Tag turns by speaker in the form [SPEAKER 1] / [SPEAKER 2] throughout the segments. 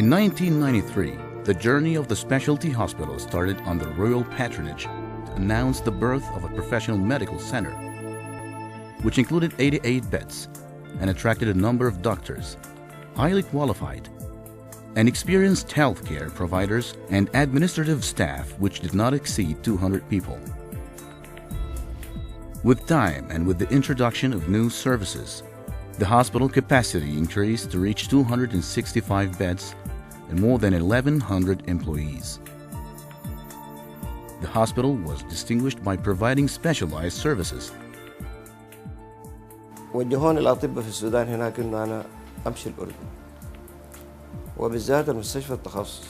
[SPEAKER 1] In 1993, the journey of the specialty hospital started under royal patronage to announce the birth of a professional medical center, which included 88 beds and attracted a number of doctors, highly qualified, and experienced healthcare providers and administrative staff which did not exceed 200 people. With time and with the introduction of new services, the hospital capacity increased to reach 265 beds and more than 1,100 employees. The hospital was distinguished by providing specialized services.
[SPEAKER 2] وجهوني الأطباء في السودان هناك إنه أنا أمشي الأردن، وبالذات المستشفى التخصص،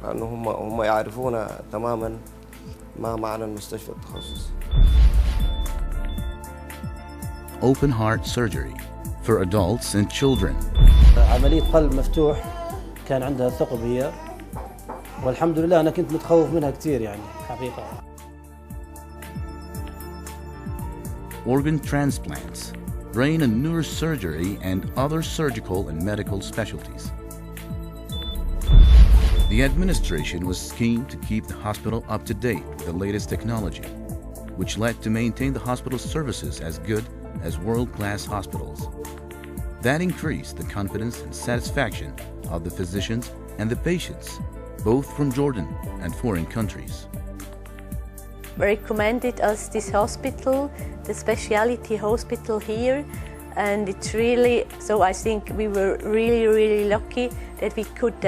[SPEAKER 2] لأنه هم يعرفون تماماً ما معنى المستشفى التخصص.
[SPEAKER 1] Open heart surgery for adults and children.
[SPEAKER 3] عملية قلب مفتوح كان عندها ثقب هي، والحمد لله أنا كنت متخوف منها كثير يعني حقيقة.
[SPEAKER 1] Organ transplants, brain and neurosurgery, and other surgical and medical specialties. The administration was keen to keep the hospital up to date with the latest technology, which led to maintain the hospital's services as good as world-class hospitals. That increased the confidence and satisfaction of the physicians and the patients, both from Jordan and foreign countries.
[SPEAKER 4] Recommended us this hospital, the specialty hospital here, and it's really, so I think we were really lucky that we could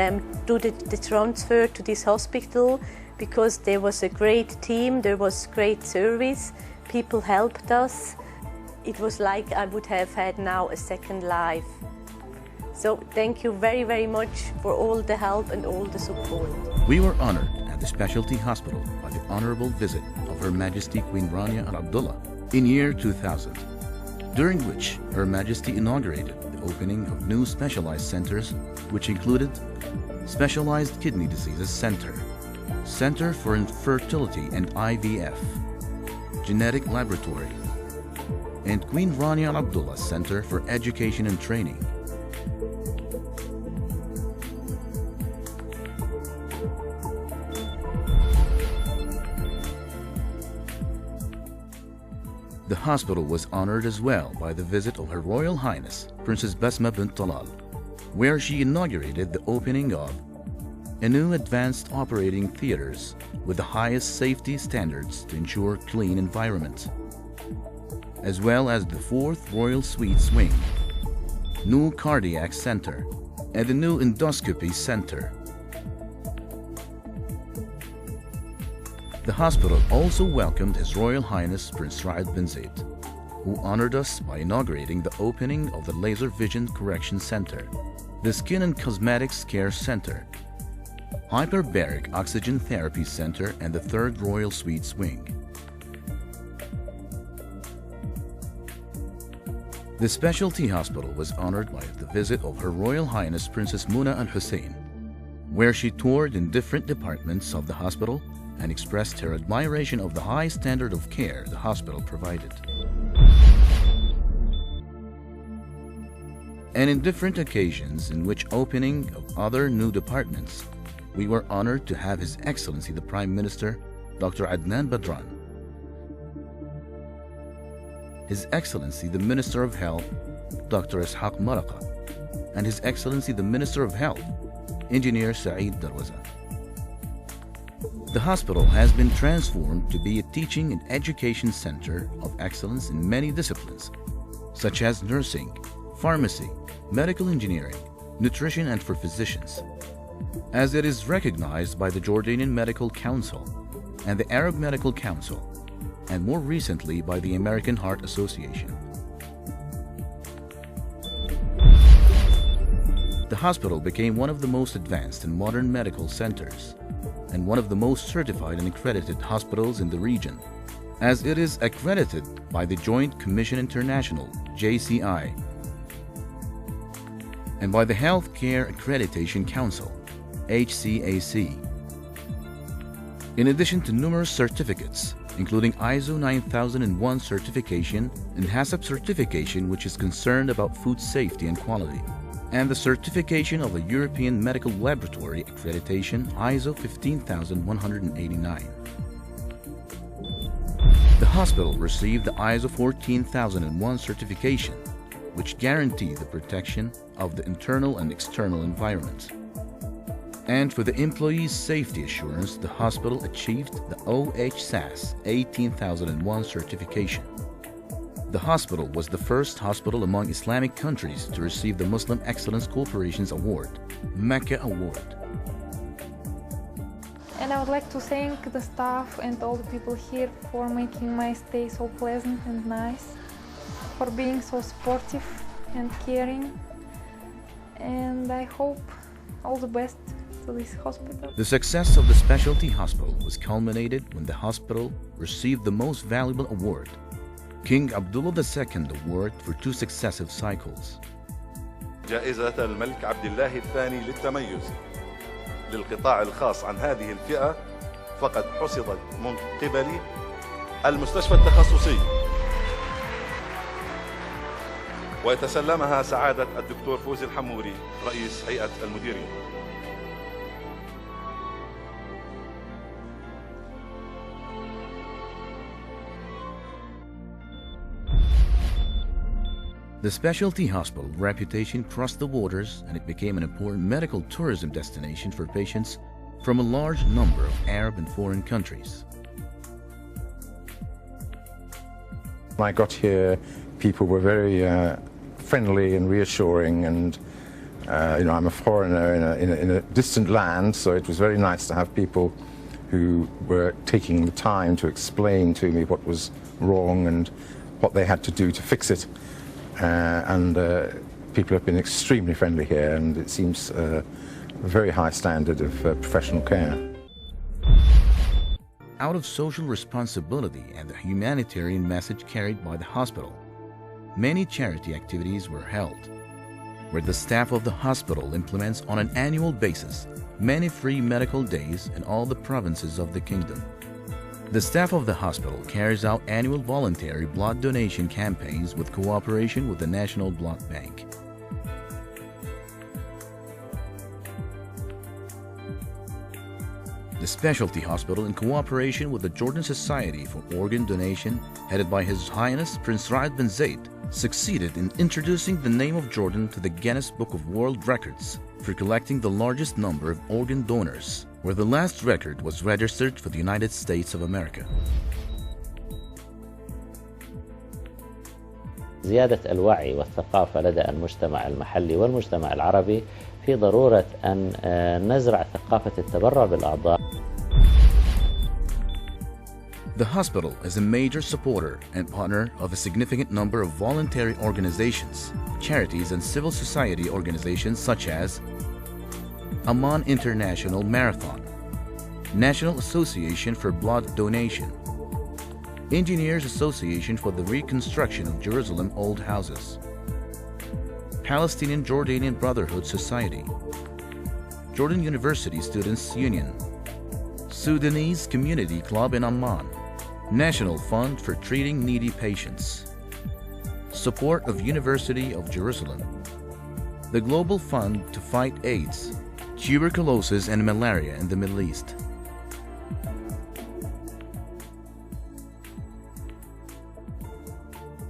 [SPEAKER 4] do the transfer to this hospital, because there was a great team, there was great service, people helped us. It was like I would have had now a second life. So thank you very much for all the help and all the support.
[SPEAKER 1] We were honored at the specialty hospital by the honorable visit of Her Majesty Queen Rania Al Abdullah in year 2000, during which Her Majesty inaugurated the opening of new specialized centers, which included Specialized Kidney Diseases Center, Center for Infertility and IVF, Genetic Laboratory, and Queen Rania Al Abdullah Center for Education and Training. The hospital was honored as well by the visit of Her Royal Highness Princess Basma bint Talal, where she inaugurated the opening of a new advanced operating theaters with the highest safety standards to ensure clean environment, as well as the 4th Royal Suites Wing, new Cardiac Center, and the new Endoscopy Center. The hospital also welcomed His Royal Highness Prince Raed bin Zayed, who honored us by inaugurating the opening of the Laser Vision Correction Center, the Skin and Cosmetics Care Center, Hyperbaric Oxygen Therapy Center, and the 3rd Royal Suites Wing. The specialty hospital was honored by the visit of Her Royal Highness Princess Muna Al Hussein, where she toured in different departments of the hospital and expressed her admiration of the high standard of care the hospital provided. And in different occasions in which opening of other new departments, we were honored to have His Excellency the Prime Minister, Dr. Adnan Badran, His Excellency the Minister of Health, Dr. Ishaq Maraka, and His Excellency the Minister of Health, Engineer Saeed Darwaza. The hospital has been transformed to be a teaching and education center of excellence in many disciplines, such as nursing, pharmacy, medical engineering, nutrition, and for physicians, as it is recognized by the Jordanian Medical Council and the Arab Medical Council, and more recently by the American Heart Association. The hospital became one of the most advanced and modern medical centers, and one of the most certified and accredited hospitals in the region, as it is accredited by the Joint Commission International, JCI, and by the Healthcare Accreditation Council, HCAC. In addition to numerous certificates, including ISO 9001 certification and HACCP certification, which is concerned about food safety and quality, and the certification of the European Medical Laboratory Accreditation ISO 15189. The hospital received the ISO 14001 certification, which guaranteed the protection of the internal and external environment. And for the employees' safety assurance, the hospital achieved the OHSAS 18001 certification. The hospital was the first hospital among Islamic countries to receive the Muslim Excellence Corporation's Award, Mecca Award.
[SPEAKER 5] And I would like to thank the staff and all the people here for making my stay so pleasant and nice, for being so supportive and caring, and I hope all the best to this hospital.
[SPEAKER 1] The success of the specialty hospital was culminated when the hospital received the Most Valuable Award, King Abdullah II Award, for 2 successive cycles.
[SPEAKER 6] جائزة الملك عبد الله الثاني للتميز للقطاع الخاص عن هذه الفئة فقد حصدت من قبل المستشفى التخصصي، ويتسلمها سعادة الدكتور فوزي الحموري رئيس هيئة المديرين.
[SPEAKER 1] The specialty hospital reputation crossed the borders, and it became an important medical tourism destination for patients from a large number of Arab and foreign countries.
[SPEAKER 7] When I got here, people were very friendly and reassuring, and I'm a foreigner in a distant land, so it was very nice to have people who were taking the time to explain to me what was wrong and what they had to do to fix it. People have been extremely friendly here, and it seems a very high standard of professional care.
[SPEAKER 1] Out of social responsibility and the humanitarian message carried by the hospital, many charity activities were held, where the staff of the hospital implements on an annual basis many free medical days in all the provinces of the kingdom. The staff of the hospital carries out annual voluntary blood donation campaigns with cooperation with the National Blood Bank. The specialty hospital, in cooperation with the Jordan Society for Organ Donation, headed by His Highness Prince Raed bin Zayed, succeeded in introducing the name of Jordan to the Guinness Book of World Records for collecting the largest number of organ donors, where the last record was registered for the United States of America.
[SPEAKER 8] زيادة الوعي والثقافة لدى المجتمع المحلي والمجتمع العربي في ضرورة أن نزرع ثقافة التبرع بالأعضاء.
[SPEAKER 1] The hospital is a major supporter and partner of a significant number of voluntary organizations, charities, and civil society organizations such as Amman International Marathon, National Association for Blood Donation, Engineers Association for the Reconstruction of Jerusalem Old Houses, Palestinian Jordanian Brotherhood Society, Jordan University Students Union, Sudanese Community Club in Amman, National Fund for Treating Needy Patients, Support of University of Jerusalem, the Global Fund to Fight AIDS, Tuberculosis and Malaria in the Middle East.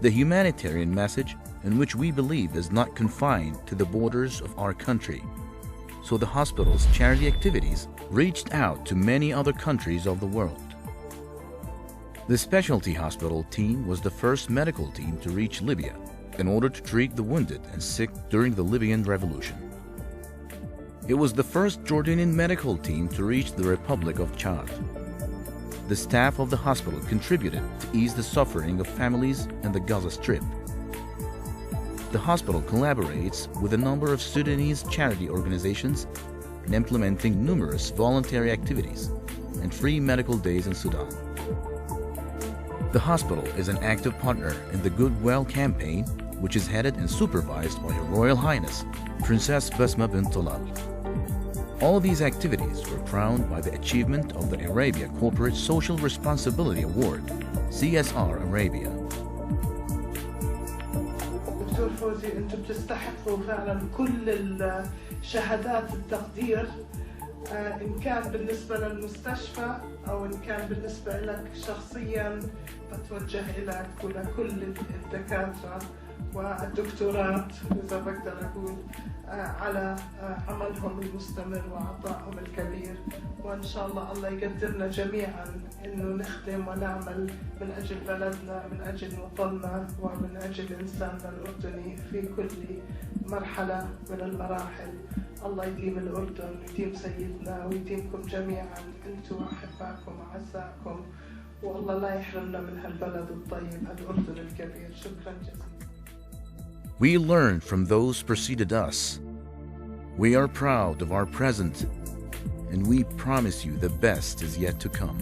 [SPEAKER 1] The humanitarian message, in which we believe, is not confined to the borders of our country, so the hospital's charity activities reached out to many other countries of the world. The specialty hospital team was the first medical team to reach Libya in order to treat the wounded and sick during the Libyan Revolution. It was the first Jordanian medical team to reach the Republic of Chad. The staff of the hospital contributed to ease the suffering of families in the Gaza Strip. The hospital collaborates with a number of Sudanese charity organizations in implementing numerous voluntary activities and free medical days in Sudan. The hospital is an active partner in the Goodwill campaign, which is headed and supervised by Her Royal Highness Princess Basma bint Talal. All these activities were crowned by the achievement of the Arabia Corporate Social Responsibility Award, CSR Arabia.
[SPEAKER 9] دكتور فوزي أنتم بتستحقوا فعلا كل الشهادات التقدير، إن كان بالنسبة للمستشفى أو إن كان بالنسبة لك شخصيا، بتوجه لك ولكل الدكاترة والدكتورات إذا بقدر أقول على عملهم المستمر وعطائهم الكبير، وإن شاء الله يقدرنا جميعا إنه نخدم ونعمل من أجل بلدنا، من أجل وطننا، ومن أجل إنساننا الأردني في كل مرحلة من المراحل. الله يديم الأردن ويديم سيدنا ويديمكم جميعا أنتم وأحبائكم وأعزائكم، والله لا يحرمنا من هالبلد الطيب الأردن الكبير. شكرا جزيلا.
[SPEAKER 1] We learned from those preceded us. We are proud of our present, and we promise you the best is yet to come.